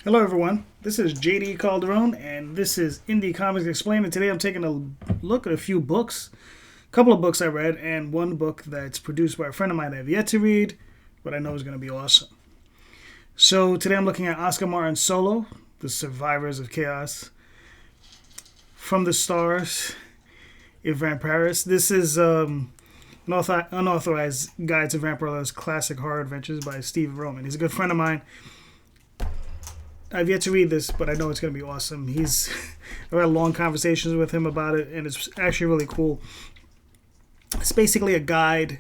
Hello, everyone. This is JD Calderon, and this is Indie Comics Explained. And today I'm taking a look at a few books, a couple of books I read, and one book that's produced by a friend of mine I have yet to read, but I know is going to be awesome. So today I'm looking at Oscar Martin's Solo, The Survivors of Chaos, From the Stars, in Vampirella. This is an unauthorized guide to Vampirella's classic horror adventures by Steve Roman. He's a good friend of mine. I've yet to read this, but I know it's going to be awesome. I've had long conversations with him about it, and it's actually really cool. It's basically a guide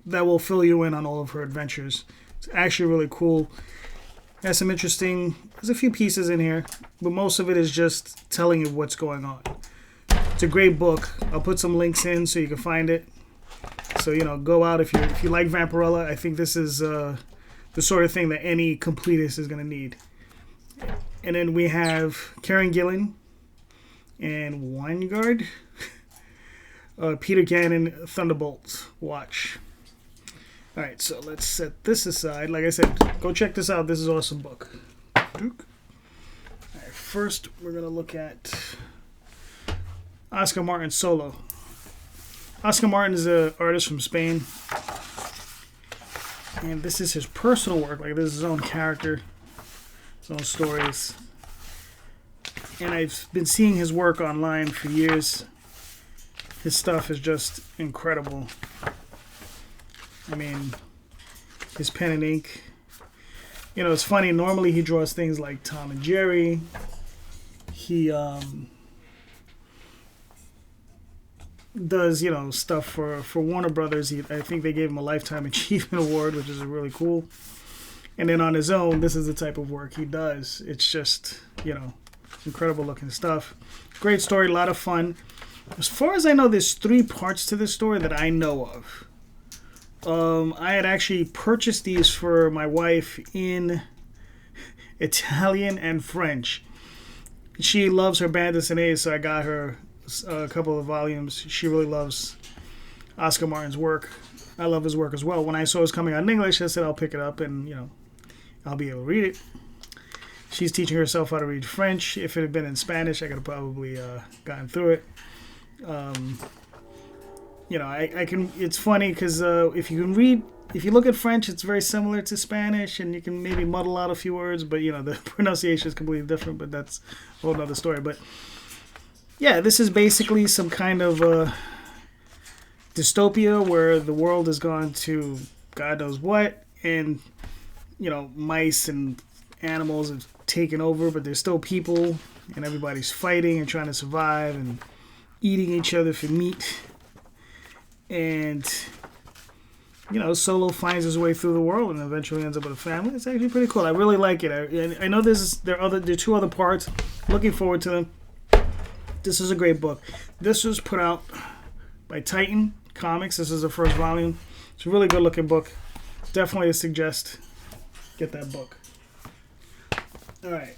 that will fill you in on all of her adventures. It's actually really cool. There's a few pieces in here, but most of it is just telling you what's going on. It's a great book. I'll put some links in so you can find it. So, go out if you like Vampirella. I think this is the sort of thing that any completist is going to need. And then we have Kieron Gillen and Weingard. Peter Cannon, Thunderbolt. Watch. Alright, so let's set this aside. Like I said, go check this out. This is an awesome book. Alright, first, we're going to look at Oscar Martin's Solo. Oscar Martin is an artist from Spain. And this is his personal work. Like, this is his own character. His own stories. And I've been seeing his work online for years. His stuff is just incredible. I mean, his pen and ink. It's funny. Normally he draws things like Tom and Jerry. He does, stuff for Warner Brothers. I think they gave him a Lifetime Achievement Award, which is really cool. And then on his own, this is the type of work he does. It's just, incredible looking stuff. Great story, a lot of fun. As far as I know, there's 3 parts to this story that I know of. I had actually purchased these for my wife in Italian and French. She loves her bande dessinée, so I got her a couple of volumes. She really loves Oscar Martin's work. I love his work as well. When I saw it was coming out in English, I said I'll pick it up and, I'll be able to read it. She's teaching herself how to read French. If it had been in Spanish, I could have probably gotten through it. I can. It's funny because if you look at French, it's very similar to Spanish, and you can maybe muddle out a few words, but the pronunciation is completely different. But that's a whole other story. But yeah, this is basically some kind of dystopia where the world has gone to God knows what, and mice and animals have taken over, but there's still people, and everybody's fighting and trying to survive and eating each other for meat. And Solo finds his way through the world and eventually ends up with a family. It's actually pretty cool. I really like it. I know there are 2 other parts. Looking forward to them. This is a great book. This was put out by Titan Comics. This is the first volume. It's a really good looking book. Definitely suggest get that book. All right.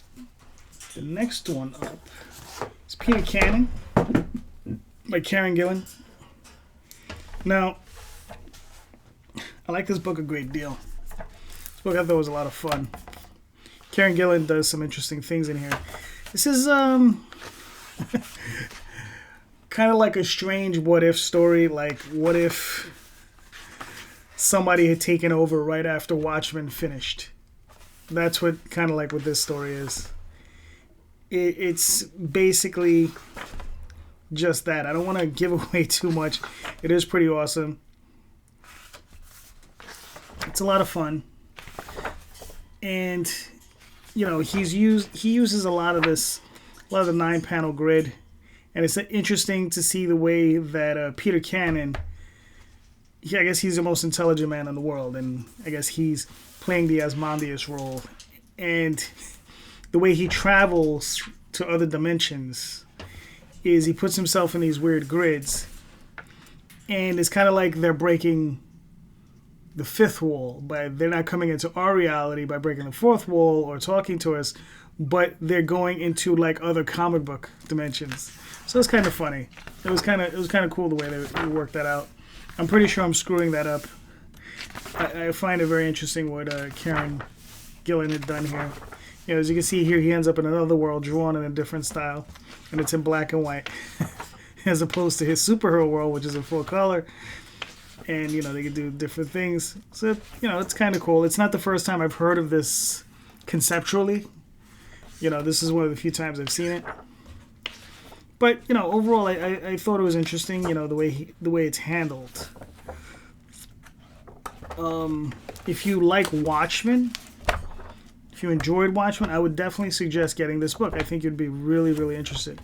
The next one up is Peter Cannon by Kieron Gillen. Now, I like this book a great deal. This book I thought was a lot of fun. Kieron Gillen does some interesting things in here. This is kind of like a strange what-if story. Like, what if somebody had taken over right after Watchmen finished? That's what this story is. It's basically just that. I don't want to give away too much. It is pretty awesome. It's a lot of fun. And he uses a lot of the 9-panel grid, and it's interesting to see the way that Peter Cannon, I guess he's the most intelligent man in the world, and I guess he's playing the Asmodeus role, and the way he travels to other dimensions is he puts himself in these weird grids, and it's kind of like they're breaking the 5th wall, but they're not coming into our reality by breaking the 4th wall or talking to us, but they're going into like other comic book dimensions. So it's kind of funny. It was kind of cool the way they worked that out. I'm pretty sure I'm screwing that up. I find it very interesting what Kieron Gillen had done here. You know, as you can see here, he ends up in another world drawn in a different style, and it's in black and white, as opposed to his superhero world, which is in full color. And, you know, they can do different things. So, you know, it's kind of cool. It's not the first time I've heard of this conceptually. You know, this is one of the few times I've seen it. But, you know, overall, I thought it was interesting, you know, the way it's handled. If you like Watchmen, if you enjoyed Watchmen, I would definitely suggest getting this book. I think you'd be really, really interested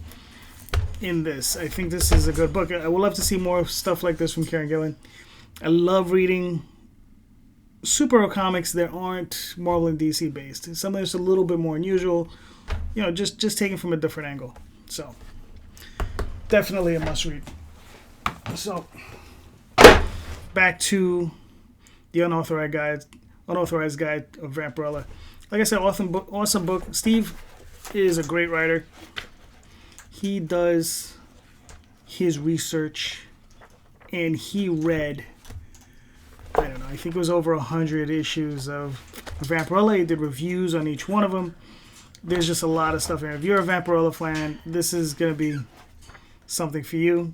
in this. I think this is a good book. I would love to see more stuff like this from Kieron Gillen. I love reading superhero comics that aren't Marvel and DC based. Something that's a little bit more unusual, you know, just taken from a different angle. So, definitely a must read. So, back to the unauthorized guide of Vampirella. Like I said, awesome book. Steve is a great writer. He does his research, and he read, I don't know, I think it was over 100 issues of Vampirella. He did reviews on each one of them. There's just a lot of stuff here. If you're a Vampirella fan, this is going to be something for you.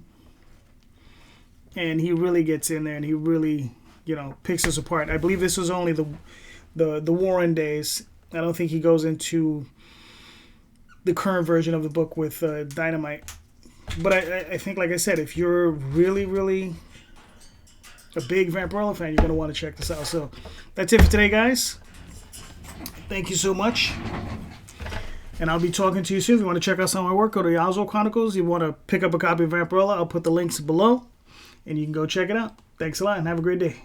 And he really gets in there, and he really, you know, picks us apart. I believe this was only the Warren days. I don't think he goes into the current version of the book with Dynamite. But I think, like I said, if you're really, really a big Vampirella fan, you're going to want to check this out. So that's it for today, guys. Thank you so much. And I'll be talking to you soon. If you want to check out some of my work, go to Oswald Chronicles. If you want to pick up a copy of Vampirella, I'll put the links below, and you can go check it out. Thanks a lot, and have a great day.